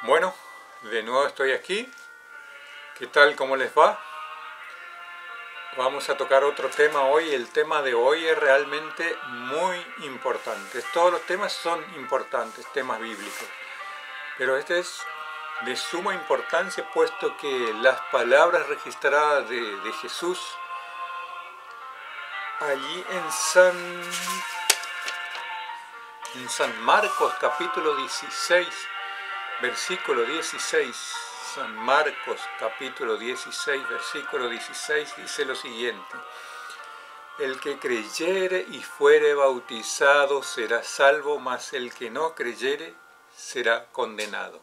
Bueno, de nuevo estoy aquí. ¿Qué tal? ¿Cómo les va? Vamos a tocar otro tema hoy. El tema de hoy es realmente muy importante. Todos los temas son importantes, temas bíblicos. Pero este es de suma importancia puesto que las palabras registradas de Jesús allí en San Marcos capítulo 16, versículo 16, San Marcos capítulo 16, versículo 16 dice lo siguiente: el que creyere y fuere bautizado será salvo, mas el que no creyere será condenado.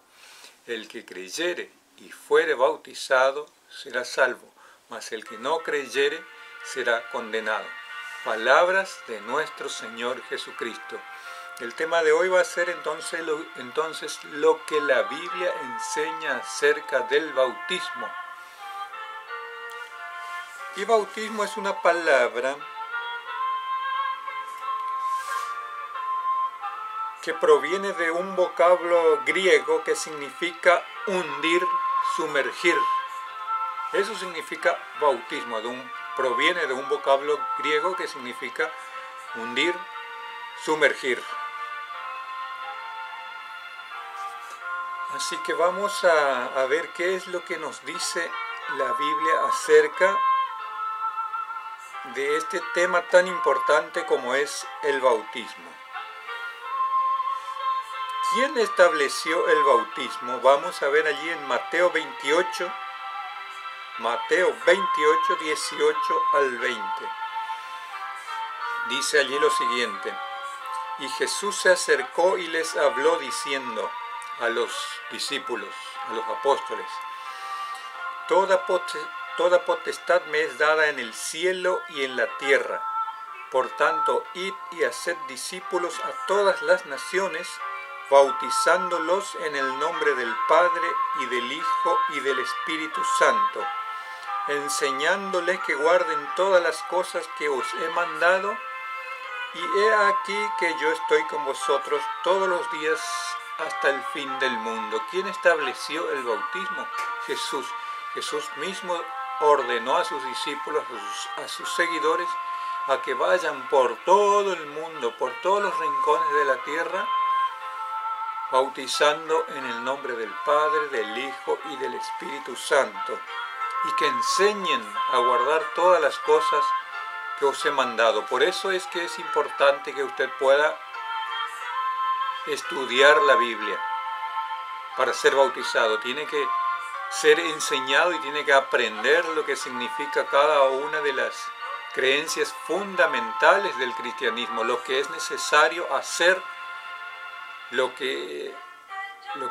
El que creyere y fuere bautizado será salvo, mas el que no creyere será condenado. Palabras de nuestro Señor Jesucristo. El tema de hoy va a ser entonces lo que la Biblia enseña acerca del bautismo. Y bautismo es una palabra que proviene de un vocablo griego que significa hundir, sumergir. Eso significa bautismo, proviene de un vocablo griego que significa hundir, sumergir. Así que vamos a ver qué es lo que nos dice la Biblia acerca de este tema tan importante como es el bautismo. ¿Quién estableció el bautismo? Vamos a ver allí en Mateo 28, 18 al 20. Dice allí lo siguiente: y Jesús se acercó y les habló diciendo a los discípulos, a los apóstoles: toda potestad me es dada en el cielo y en la tierra. Por tanto, id y haced discípulos a todas las naciones, bautizándolos en el nombre del Padre y del Hijo y del Espíritu Santo, enseñándoles que guarden todas las cosas que os he mandado, y he aquí que yo estoy con vosotros todos los días hasta el fin del mundo. ¿Quién estableció el bautismo? Jesús. Jesús mismo ordenó a sus discípulos, a sus seguidores, a que vayan por todo el mundo, por todos los rincones de la tierra, bautizando en el nombre del Padre, del Hijo y del Espíritu Santo, y que enseñen a guardar todas las cosas que os he mandado. Por eso es que es importante que usted pueda estudiar la Biblia para ser bautizado. Tiene que ser enseñado y tiene que aprender lo que significa cada una de las creencias fundamentales del cristianismo, lo que es necesario hacer, lo que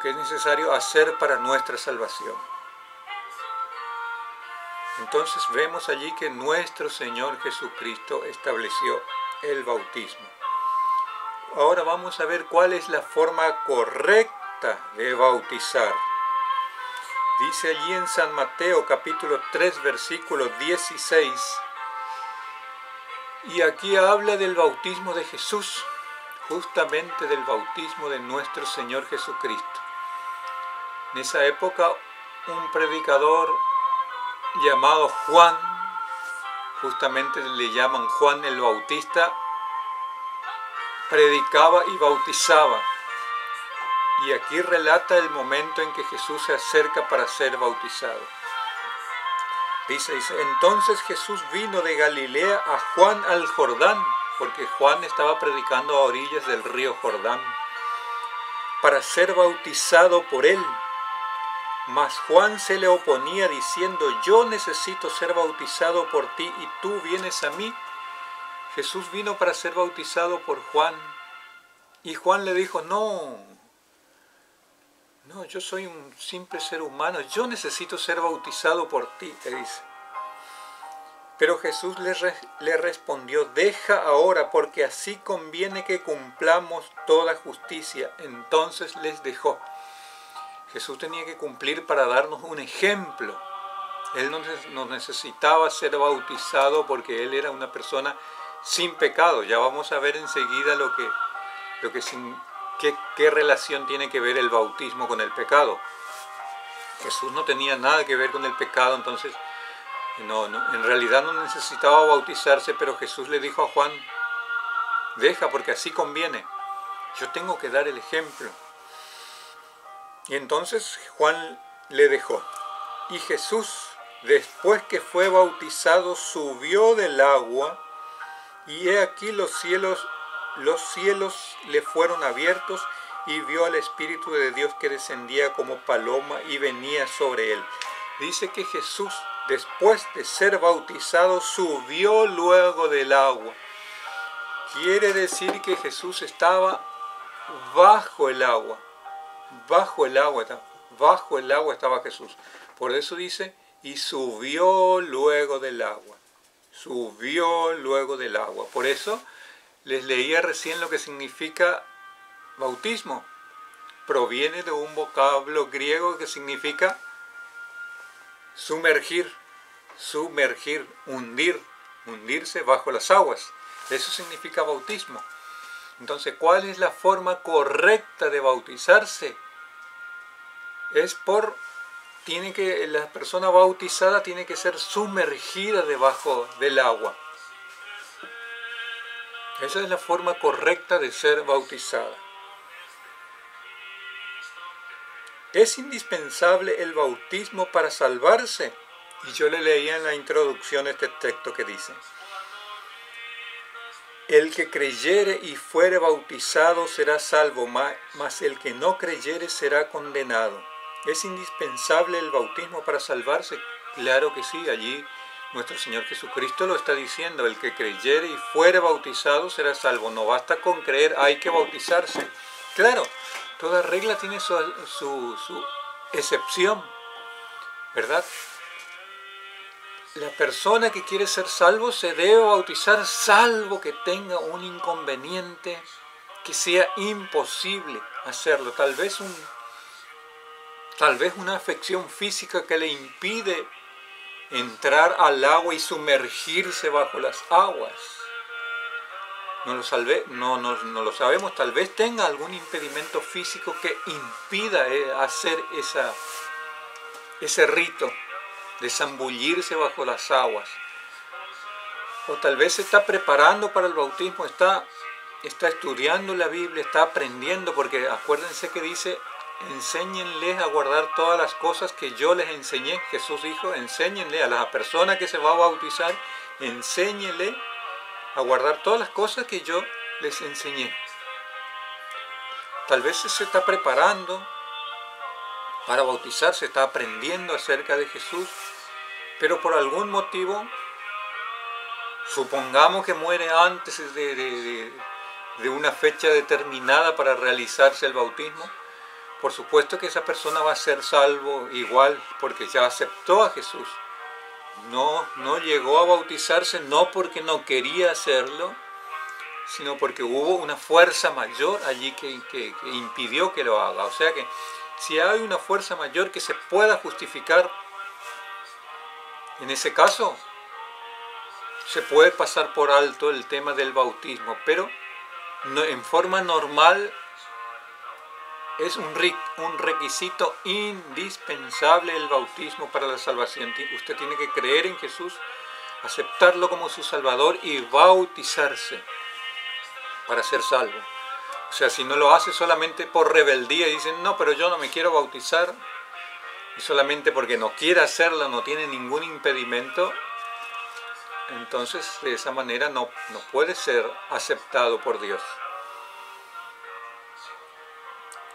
es necesario hacer para nuestra salvación. Entonces vemos allí que nuestro Señor Jesucristo estableció el bautismo. Ahora vamos a ver cuál es la forma correcta de bautizar. Dice allí en San Mateo capítulo 3 versículo 16, y aquí habla del bautismo de Jesús, justamente del bautismo de nuestro Señor Jesucristo. En esa época un predicador llamado Juan, justamente le llaman Juan el Bautista, predicaba y bautizaba. Y aquí relata el momento en que Jesús se acerca para ser bautizado. Dice, entonces Jesús vino de Galilea a Juan al Jordán, porque Juan estaba predicando a orillas del río Jordán, para ser bautizado por él. Mas Juan se le oponía diciendo: yo necesito ser bautizado por ti y tú vienes a mí. Jesús vino para ser bautizado por Juan. Y Juan le dijo: no, yo soy un simple ser humano, yo necesito ser bautizado por ti, le dice. Pero Jesús le respondió: deja ahora, porque así conviene que cumplamos toda justicia. Entonces les dejó. Jesús tenía que cumplir para darnos un ejemplo. Él no necesitaba ser bautizado porque Él era una persona sin pecado. Ya vamos a ver enseguida lo que ¿Qué relación tiene que ver el bautismo con el pecado? Jesús no tenía nada que ver con el pecado, entonces en realidad no necesitaba bautizarse, pero Jesús le dijo a Juan, deja porque así conviene, yo tengo que dar el ejemplo. Y entonces Juan le dejó. Y Jesús, después que fue bautizado, subió del agua, y he aquí los cielos le fueron abiertos, y vio al Espíritu de Dios que descendía como paloma y venía sobre él. Dice que Jesús, después de ser bautizado, subió luego del agua. Quiere decir que Jesús estaba bajo el agua. Bajo el agua estaba Jesús. Por eso dice, y subió luego del agua. Subió luego del agua. Por eso les leía recién lo que significa bautismo. Proviene de un vocablo griego que significa sumergir, hundirse bajo las aguas. Eso significa bautismo. Entonces, ¿cuál es la forma correcta de bautizarse? La persona bautizada tiene que ser sumergida debajo del agua. Esa es la forma correcta de ser bautizada. ¿Es indispensable el bautismo para salvarse? Y yo le leía en la introducción este texto que dice: el que creyere y fuere bautizado será salvo, mas el que no creyere será condenado. ¿Es indispensable el bautismo para salvarse? Claro que sí, allí nuestro Señor Jesucristo lo está diciendo: el que creyere y fuere bautizado será salvo. No basta con creer, hay que bautizarse. Claro, toda regla tiene su excepción, ¿verdad? La persona que quiere ser salvo se debe bautizar, salvo que tenga un inconveniente que sea imposible hacerlo. Tal vez una afección física que le impide entrar al agua y sumergirse bajo las aguas. No lo sabemos, tal vez tenga algún impedimento físico que impida hacer ese rito de zambullirse bajo las aguas. O tal vez se está preparando para el bautismo, está estudiando la Biblia, está aprendiendo, porque acuérdense que dice: enséñenles a guardar todas las cosas que yo les enseñé. Jesús dijo: enséñenle a la persona que se va a bautizar, enséñenle a guardar todas las cosas que yo les enseñé. Tal vez se está preparando para bautizarse, está aprendiendo acerca de Jesús, pero por algún motivo, supongamos que muere antes de una fecha determinada para realizarse el bautismo, por supuesto que esa persona va a ser salvo igual, porque ya aceptó a Jesús. No llegó a bautizarse no porque no quería hacerlo, sino porque hubo una fuerza mayor allí que impidió que lo haga. O sea que si hay una fuerza mayor que se pueda justificar, en ese caso se puede pasar por alto el tema del bautismo, pero en forma normal es un requisito indispensable el bautismo para la salvación. Usted tiene que creer en Jesús, aceptarlo como su Salvador y bautizarse para ser salvo. O sea, si no lo hace solamente por rebeldía y dicen: no, pero yo no me quiero bautizar, y solamente porque no quiere hacerlo, no tiene ningún impedimento, entonces de esa manera no puede ser aceptado por Dios.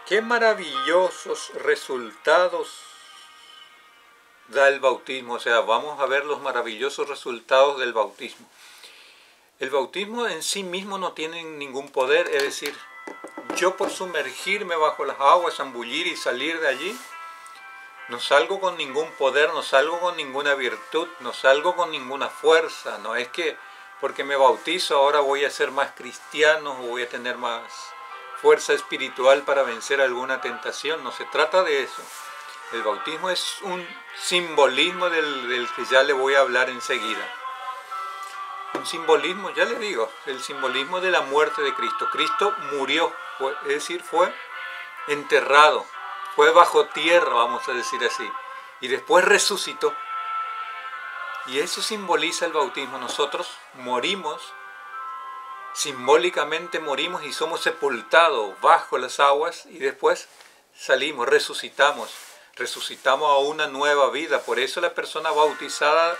Qué maravillosos resultados da el bautismo. O sea, vamos a ver los maravillosos resultados del bautismo. El bautismo en sí mismo no tiene ningún poder, es decir, yo por sumergirme bajo las aguas, zambullir y salir de allí, no salgo con ningún poder, no salgo con ninguna virtud, no salgo con ninguna fuerza. No es que porque me bautizo ahora voy a ser más cristiano o voy a tener más fuerza espiritual para vencer alguna tentación. No se trata de eso. El bautismo es un simbolismo del que ya le voy a hablar enseguida. Un simbolismo, ya le digo, el simbolismo de la muerte de Cristo. Cristo murió es decir, fue enterrado, fue bajo tierra, vamos a decir así, y después resucitó. Y eso simboliza el bautismo. Nosotros morimos, simbólicamente morimos y somos sepultados bajo las aguas y después salimos, resucitamos a una nueva vida. Por eso la persona bautizada,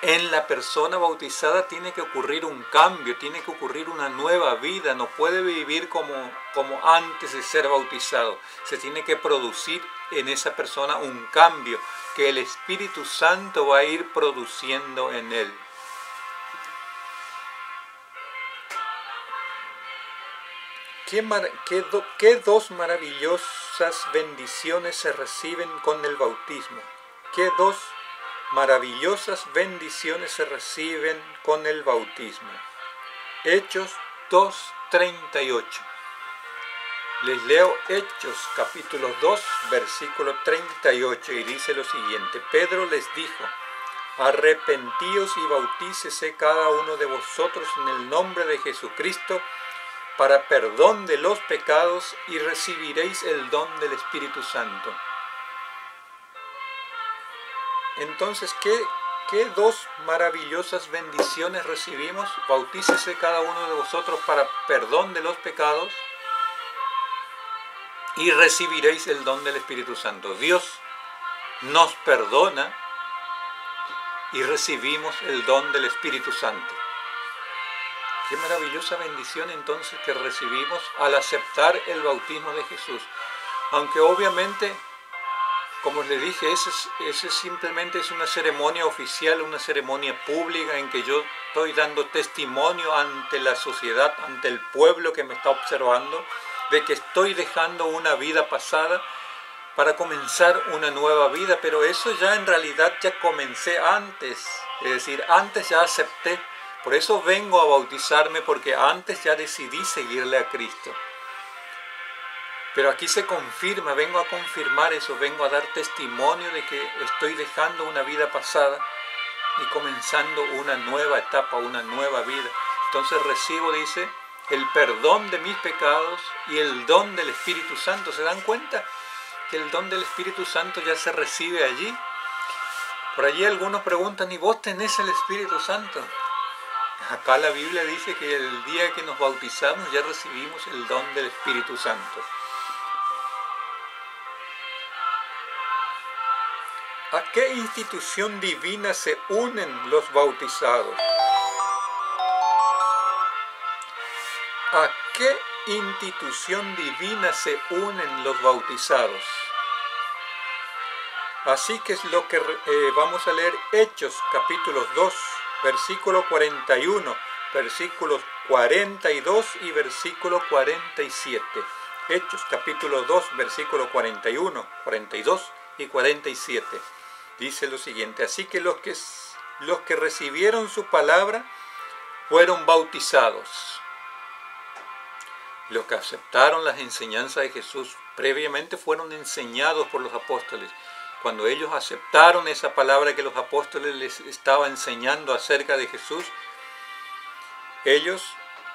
en la persona bautizada tiene que ocurrir un cambio, tiene que ocurrir una nueva vida. No puede vivir como antes de ser bautizado. Se tiene que producir en esa persona un cambio que el Espíritu Santo va a ir produciendo en él. ¿Qué dos maravillosas bendiciones se reciben con el bautismo? ¿Qué dos maravillosas bendiciones se reciben con el bautismo? Hechos 2:38. Les leo Hechos capítulo 2, versículo 38, y dice lo siguiente: Pedro les dijo: arrepentíos y bautícese cada uno de vosotros en el nombre de Jesucristo para perdón de los pecados y recibiréis el don del Espíritu Santo. Entonces, ¿qué dos maravillosas bendiciones recibimos? Bautícese cada uno de vosotros para perdón de los pecados y recibiréis el don del Espíritu Santo. Dios nos perdona y recibimos el don del Espíritu Santo. Qué maravillosa bendición entonces que recibimos al aceptar el bautismo de Jesús. Aunque obviamente, como les dije, ese simplemente es una ceremonia oficial, una ceremonia pública en que yo estoy dando testimonio ante la sociedad, ante el pueblo que me está observando, de que estoy dejando una vida pasada para comenzar una nueva vida, pero eso ya en realidad ya comencé antes, es decir, antes ya acepté. Por eso vengo a bautizarme, porque antes ya decidí seguirle a Cristo. Pero aquí se confirma, vengo a confirmar eso, vengo a dar testimonio de que estoy dejando una vida pasada y comenzando una nueva etapa, una nueva vida. Entonces recibo, dice, el perdón de mis pecados y el don del Espíritu Santo. ¿Se dan cuenta que el don del Espíritu Santo ya se recibe allí? Por allí algunos preguntan: ¿y vos tenés el Espíritu Santo? Acá la Biblia dice que el día que nos bautizamos ya recibimos el don del Espíritu Santo. ¿A qué institución divina se unen los bautizados? ¿A qué institución divina se unen los bautizados? Así que es lo que vamos a leer Hechos capítulo 2, versículo 41, versículos 42 y versículo 47. Hechos capítulo 2, versículo 41, 42 y 47. Dice lo siguiente: así que los que recibieron su palabra fueron bautizados. Los que aceptaron las enseñanzas de Jesús previamente fueron enseñados por los apóstoles. Cuando ellos aceptaron esa palabra que los apóstoles les estaban enseñando acerca de Jesús, ellos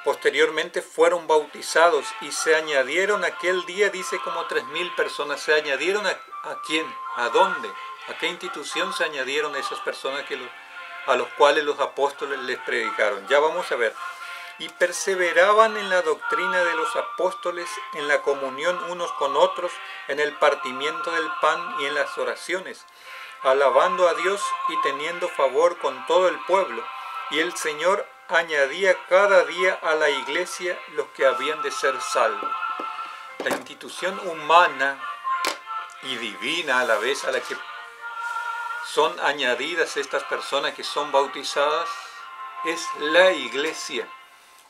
posteriormente fueron bautizados y se añadieron aquel día, dice, como 3.000 personas. ¿Se añadieron a quién? ¿A dónde? ¿A qué institución se añadieron esas personas a los cuales los apóstoles les predicaron? Ya vamos a ver. Y perseveraban en la doctrina de los apóstoles, en la comunión unos con otros, en el partimiento del pan y en las oraciones, alabando a Dios y teniendo favor con todo el pueblo. Y el Señor añadía cada día a la iglesia los que habían de ser salvos. La institución humana y divina a la vez a la que son añadidas estas personas que son bautizadas es la iglesia.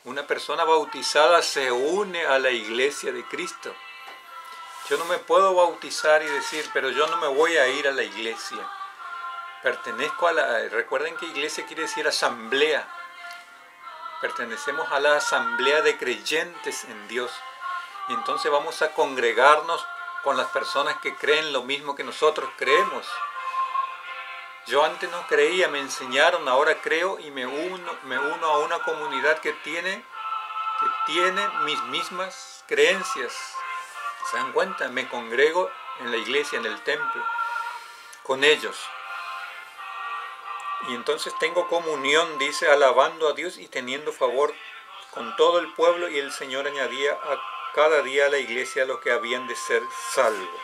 Una persona bautizada se une a la iglesia de Cristo. Yo no me puedo bautizar y decir, pero yo no me voy a ir a la iglesia. Pertenezco a la... Recuerden que iglesia quiere decir asamblea. Pertenecemos a la asamblea de creyentes en Dios. Y entonces vamos a congregarnos con las personas que creen lo mismo que nosotros creemos. Yo antes no creía, me enseñaron, ahora creo y me uno a una comunidad que tiene que tiene mis mismas creencias. ¿Se dan cuenta? Me congrego en la iglesia, en el templo, con ellos. Y entonces tengo comunión, dice, alabando a Dios y teniendo favor con todo el pueblo, y el Señor añadía a cada día a la iglesia los que habían de ser salvos.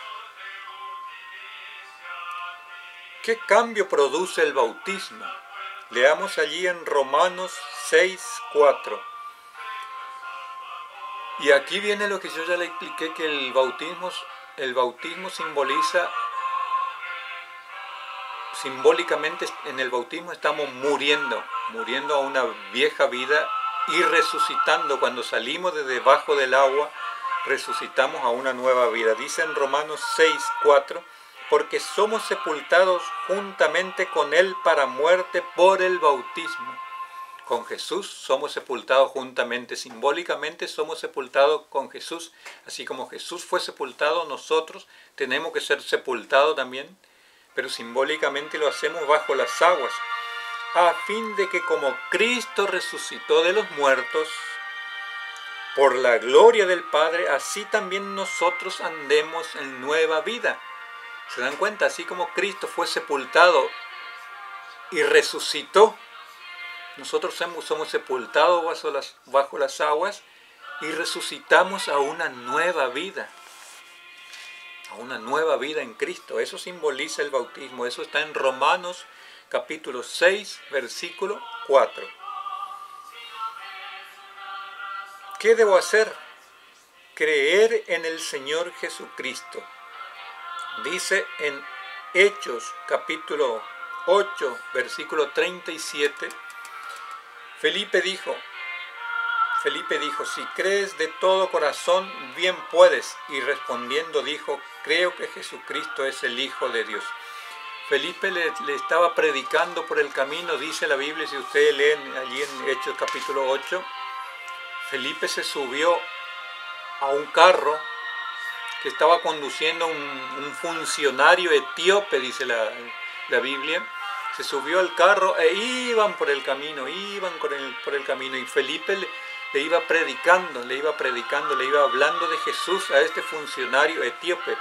¿Qué cambio produce el bautismo? Leamos allí en Romanos 6:4. Y aquí viene lo que yo ya le expliqué, que el bautismo simbólicamente en el bautismo estamos muriendo a una vieja vida y resucitando. Cuando salimos de debajo del agua, resucitamos a una nueva vida. Dice en Romanos 6:4, porque somos sepultados juntamente con Él para muerte por el bautismo. Con Jesús somos sepultados juntamente, simbólicamente somos sepultados con Jesús. Así como Jesús fue sepultado, nosotros tenemos que ser sepultados también, pero simbólicamente lo hacemos bajo las aguas, a fin de que como Cristo resucitó de los muertos, por la gloria del Padre, así también nosotros andemos en nueva vida. ¿Se dan cuenta? Así como Cristo fue sepultado y resucitó, nosotros somos sepultados bajo las aguas y resucitamos a una nueva vida. A una nueva vida en Cristo. Eso simboliza el bautismo. Eso está en Romanos capítulo 6, versículo 4. ¿Qué debo hacer? Creer en el Señor Jesucristo. Dice en Hechos capítulo 8, versículo 37, Felipe dijo, si crees de todo corazón, bien puedes. Y respondiendo dijo, creo que Jesucristo es el Hijo de Dios. Felipe le estaba predicando por el camino, dice la Biblia, si ustedes leen allí en Hechos capítulo 8, Felipe se subió a un carro que estaba conduciendo un funcionario etíope, dice la Biblia. Se subió al carro e iban por el camino, y Felipe le iba predicando, le iba hablando de Jesús a este funcionario etíope.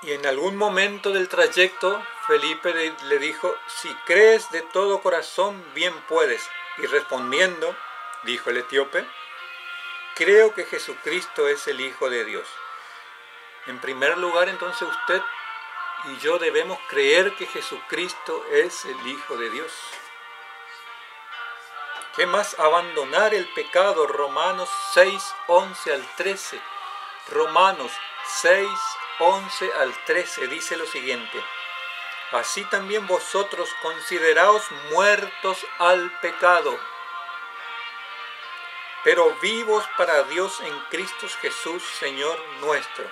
Y en algún momento del trayecto, Felipe le dijo, si crees de todo corazón, bien puedes. Y respondiendo, dijo el etíope, creo que Jesucristo es el Hijo de Dios. En primer lugar, entonces usted y yo debemos creer que Jesucristo es el Hijo de Dios. ¿Qué más? Abandonar el pecado. Romanos 6, 11 al 13. Romanos 6, 11 al 13 dice lo siguiente. Así también vosotros consideraos muertos al pecado, pero vivos para Dios en Cristo Jesús, Señor nuestro.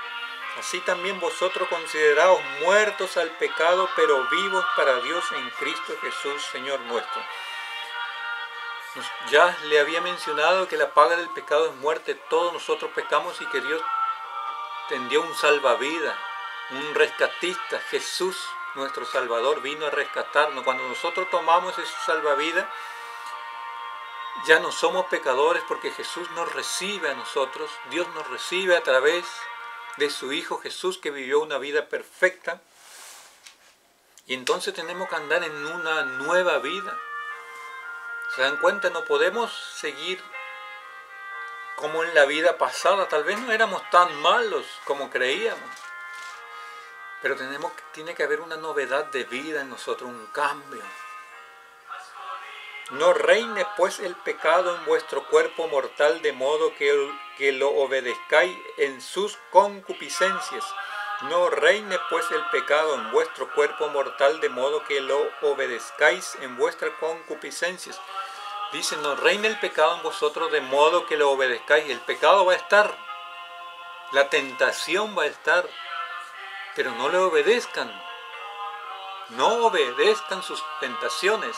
Así también vosotros consideraos muertos al pecado, pero vivos para Dios en Cristo Jesús, Señor nuestro. Ya le había mencionado que la paga del pecado es muerte. Todos nosotros pecamos y que Dios tendió un salvavidas, un rescatista. Jesús, nuestro Salvador, vino a rescatarnos. Cuando nosotros tomamos ese salvavidas, ya no somos pecadores porque Jesús nos recibe a nosotros. Dios nos recibe a través de su Hijo Jesús, que vivió una vida perfecta. Y entonces tenemos que andar en una nueva vida. ¿Se dan cuenta? No podemos seguir como en la vida pasada. Tal vez no éramos tan malos como creíamos, pero tiene que haber una novedad de vida en nosotros, un cambio. No reine pues el pecado en vuestro cuerpo mortal, de modo que lo obedezcáis en sus concupiscencias. No reine pues el pecado en vuestro cuerpo mortal, de modo que lo obedezcáis en vuestras concupiscencias. Dice, no reine el pecado en vosotros, de modo que lo obedezcáis. El pecado va a estar, la tentación va a estar, pero no le obedezcan. No obedezcan sus tentaciones.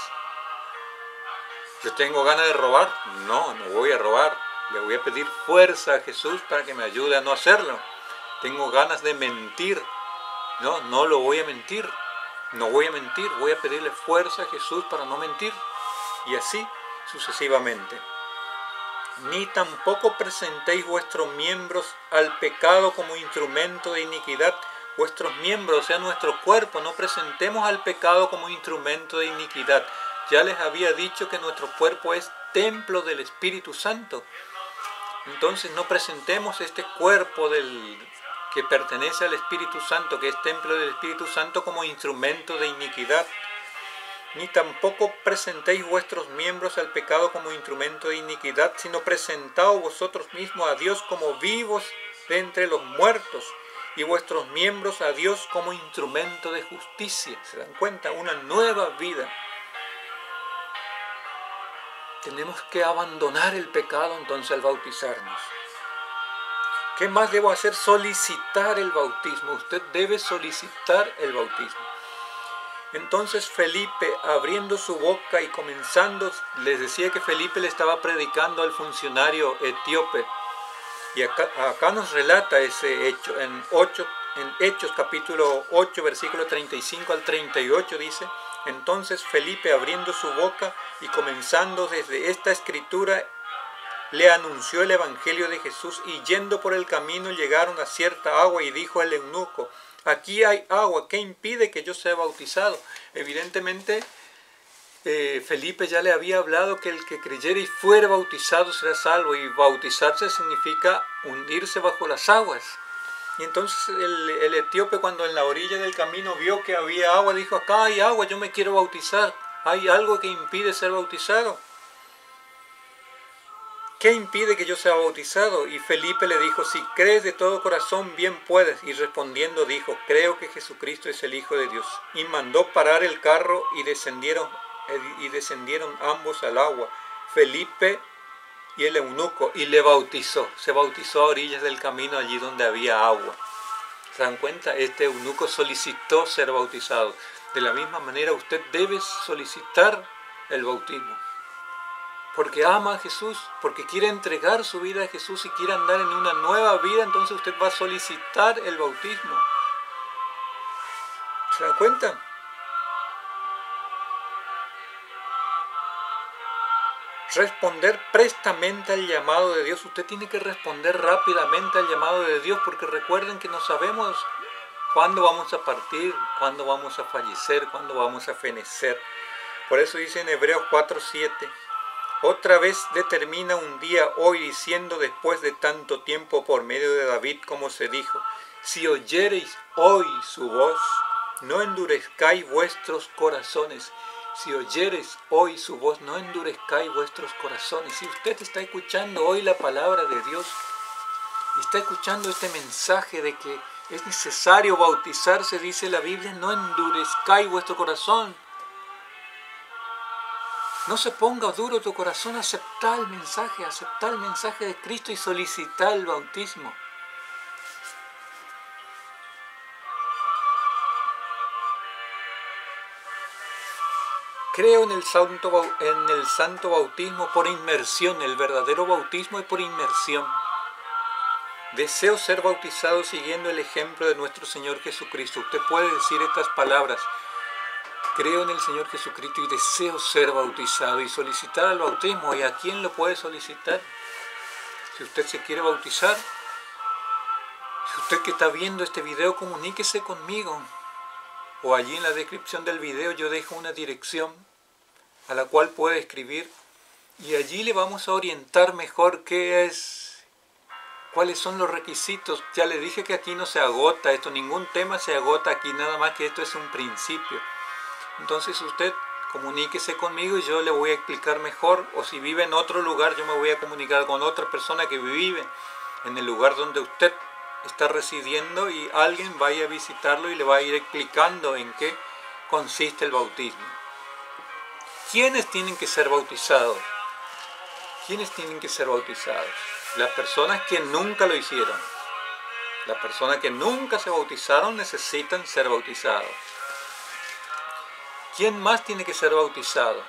Yo tengo ganas de robar, no voy a robar. Le voy a pedir fuerza a Jesús para que me ayude a no hacerlo. Tengo ganas de mentir, no lo voy a mentir. No voy a mentir, voy a pedirle fuerza a Jesús para no mentir. y así sucesivamente. Ni tampoco presentéis vuestros miembros al pecado como instrumento de iniquidad. Vuestros miembros, o sea, nuestro cuerpo, no presentemos al pecado como instrumento de iniquidad. Ya les había dicho que nuestro cuerpo es templo del Espíritu Santo. Entonces no presentemos este cuerpo que pertenece al Espíritu Santo, que es templo del Espíritu Santo, como instrumento de iniquidad. Ni tampoco presentéis vuestros miembros al pecado como instrumento de iniquidad, sino presentaos vosotros mismos a Dios como vivos de entre los muertos, y vuestros miembros a Dios como instrumento de justicia. ¿Se dan cuenta? Una nueva vida. Tenemos que abandonar el pecado entonces al bautizarnos. ¿Qué más debo hacer? Solicitar el bautismo. Usted debe solicitar el bautismo. Entonces Felipe, abriendo su boca y comenzando, les decía que Felipe le estaba predicando al funcionario etíope. Y acá nos relata ese hecho. En Hechos capítulo 8, versículo 35 al 38 dice: entonces Felipe, abriendo su boca y comenzando desde esta escritura, le anunció el evangelio de Jesús, y yendo por el camino llegaron a cierta agua, y dijo al eunuco: aquí hay agua, ¿qué impide que yo sea bautizado? Evidentemente Felipe ya le había hablado que el que creyere y fuera bautizado será salvo, y bautizarse significa hundirse bajo las aguas. Y entonces el etíope, cuando en la orilla del camino vio que había agua, dijo: acá hay agua, yo me quiero bautizar. ¿Hay algo que impide ser bautizado? ¿Qué impide que yo sea bautizado? Y Felipe le dijo: si crees de todo corazón, bien puedes. Y respondiendo dijo: creo que Jesucristo es el Hijo de Dios. Y mandó parar el carro, y descendieron ambos al agua, Felipe y el eunuco, y le bautizó. Se bautizó a orillas del camino, allí donde había agua. ¿Se dan cuenta? Este eunuco solicitó ser bautizado. De la misma manera usted debe solicitar el bautismo, porque ama a Jesús, porque quiere entregar su vida a Jesús y quiere andar en una nueva vida. Entonces usted va a solicitar el bautismo. ¿Se dan cuenta? Responder prestamente al llamado de Dios. Usted tiene que responder rápidamente al llamado de Dios, porque recuerden que no sabemos cuándo vamos a partir, cuándo vamos a fallecer, cuándo vamos a fenecer. Por eso dice en Hebreos 4:7: otra vez determina un día hoy, diciendo después de tanto tiempo por medio de David, como se dijo: si oyereis hoy su voz, no endurezcáis vuestros corazones. Si oyereis hoy su voz, no endurezcáis vuestros corazones. Si usted está escuchando hoy la palabra de Dios, y está escuchando este mensaje de que es necesario bautizarse, dice la Biblia: no endurezcáis vuestro corazón. No se ponga duro tu corazón, acepta el mensaje de Cristo y solicita el bautismo. Creo en el santo bautismo por inmersión. El verdadero bautismo es por inmersión. Deseo ser bautizado siguiendo el ejemplo de nuestro Señor Jesucristo. Usted puede decir estas palabras: creo en el Señor Jesucristo y deseo ser bautizado, y solicitar el bautismo. ¿Y a quién lo puede solicitar? Si usted se quiere bautizar, si usted que está viendo este video, comuníquese conmigo. O allí en la descripción del video yo dejo una dirección a la cual puede escribir, y allí le vamos a orientar mejor cuáles son los requisitos. Ya le dije que aquí no se agota esto, ningún tema se agota aquí, nada más que esto es un principio. Entonces usted comuníquese conmigo y yo le voy a explicar mejor, o si vive en otro lugar, yo me voy a comunicar con otra persona que vive en el lugar donde usted está residiendo, y alguien vaya a visitarlo y le va a ir explicando en qué consiste el bautismo. ¿Quiénes tienen que ser bautizados? ¿Quiénes tienen que ser bautizados? Las personas que nunca lo hicieron. Las personas que nunca se bautizaron necesitan ser bautizados. ¿Quién más tiene que ser bautizado?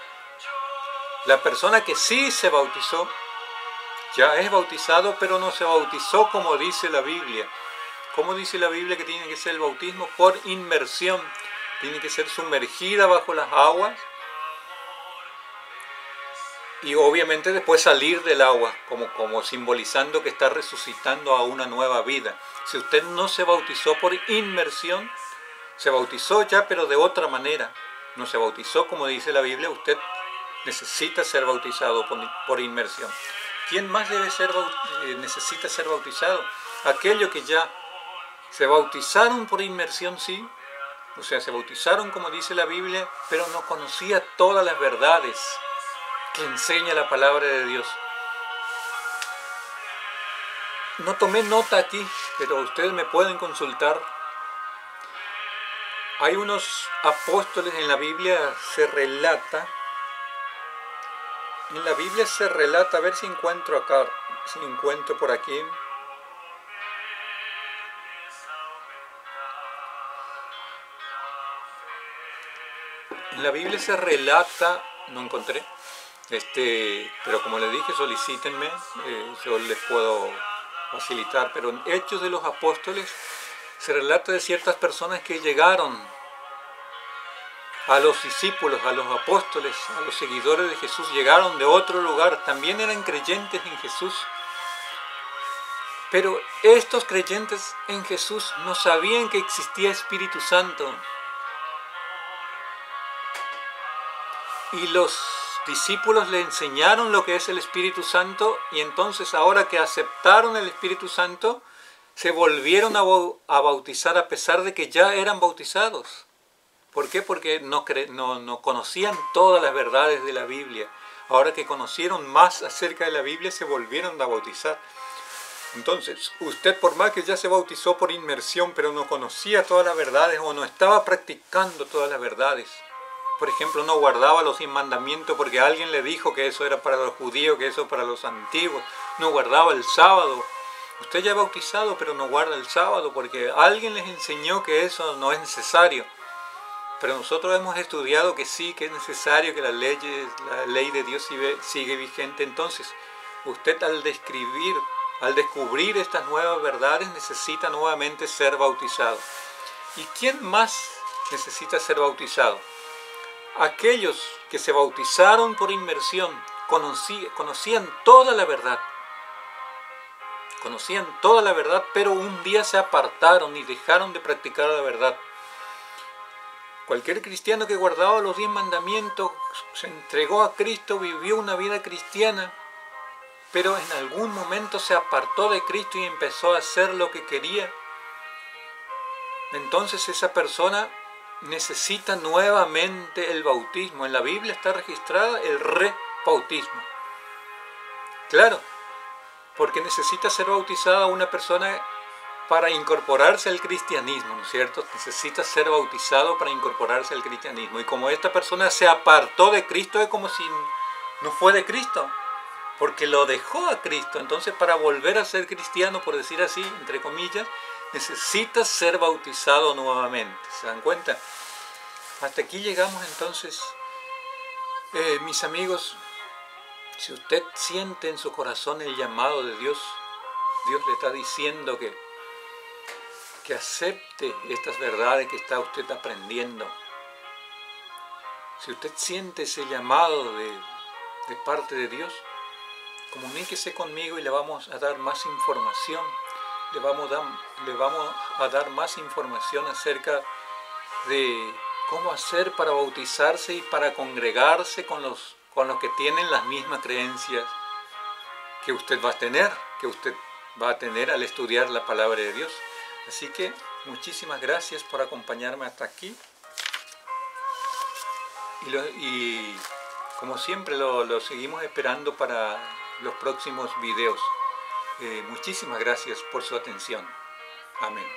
La persona que sí se bautizó, ya es bautizado, pero no se bautizó como dice la Biblia. ¿Cómo dice la Biblia que tiene que ser el bautismo? Por inmersión. Tiene que ser sumergida bajo las aguas, y obviamente después salir del agua, como simbolizando que está resucitando a una nueva vida. Si usted no se bautizó por inmersión, se bautizó ya, pero de otra manera. No se bautizó como dice la Biblia, usted necesita ser bautizado por inmersión. ¿Quién más necesita ser bautizado? Aquellos que ya se bautizaron por inmersión, sí. O sea, se bautizaron como dice la Biblia, pero no conocía todas las verdades que enseña la palabra de Dios. No tomé nota aquí, pero ustedes me pueden consultar. Hay unos apóstoles en la Biblia, se relata, a ver si encuentro acá, si encuentro por aquí. En la Biblia se relata, no encontré, pero como les dije, solicítenme, yo les puedo facilitar, pero en Hechos de los Apóstoles se relata de ciertas personas que llegaron a los discípulos, a los apóstoles, a los seguidores de Jesús, llegaron de otro lugar, también eran creyentes en Jesús, pero estos creyentes en Jesús no sabían que existía Espíritu Santo. Y los discípulos le enseñaron lo que es el Espíritu Santo, y entonces ahora que aceptaron el Espíritu Santo, se volvieron a bautizar a pesar de que ya eran bautizados. ¿Por qué? Porque no conocían todas las verdades de la Biblia. Ahora que conocieron más acerca de la Biblia, se volvieron a bautizar. Entonces, usted por más que ya se bautizó por inmersión, pero no conocía todas las verdades o no estaba practicando todas las verdades. Por ejemplo, no guardaba los 10 mandamientos porque alguien le dijo que eso era para los judíos, que eso para los antiguos. No guardaba el sábado. Usted ya es bautizado, pero no guarda el sábado porque alguien les enseñó que eso no es necesario. Pero nosotros hemos estudiado que sí, que es necesario, que la ley de Dios sigue vigente. Entonces, usted al descubrir estas nuevas verdades, necesita nuevamente ser bautizado. ¿Y quién más necesita ser bautizado? Aquellos que se bautizaron por inmersión, conocían toda la verdad. Conocían toda la verdad, pero un día se apartaron y dejaron de practicar la verdad. Cualquier cristiano que guardaba los 10 mandamientos, se entregó a Cristo, vivió una vida cristiana, pero en algún momento se apartó de Cristo y empezó a hacer lo que quería. Entonces esa persona necesita nuevamente el bautismo. En la Biblia está registrada el rebautismo. Claro, porque necesita ser bautizada una persona para incorporarse al cristianismo, ¿no es cierto? Necesita ser bautizado para incorporarse al cristianismo. Y como esta persona se apartó de Cristo, es como si no fue de Cristo, porque lo dejó a Cristo. Entonces, para volver a ser cristiano, por decir así, entre comillas, necesita ser bautizado nuevamente. ¿Se dan cuenta? Hasta aquí llegamos entonces, mis amigos. Si usted siente en su corazón el llamado de Dios, Dios le está diciendo que acepte estas verdades que está usted aprendiendo. Si usted siente ese llamado de parte de Dios, comuníquese conmigo y le vamos a dar más información. Le vamos a dar más información acerca de cómo hacer para bautizarse y para congregarse con los que tienen las mismas creencias que usted va a tener al estudiar la palabra de Dios. Así que muchísimas gracias por acompañarme hasta aquí. Y como siempre lo seguimos esperando para los próximos videos. Muchísimas gracias por su atención. Amén.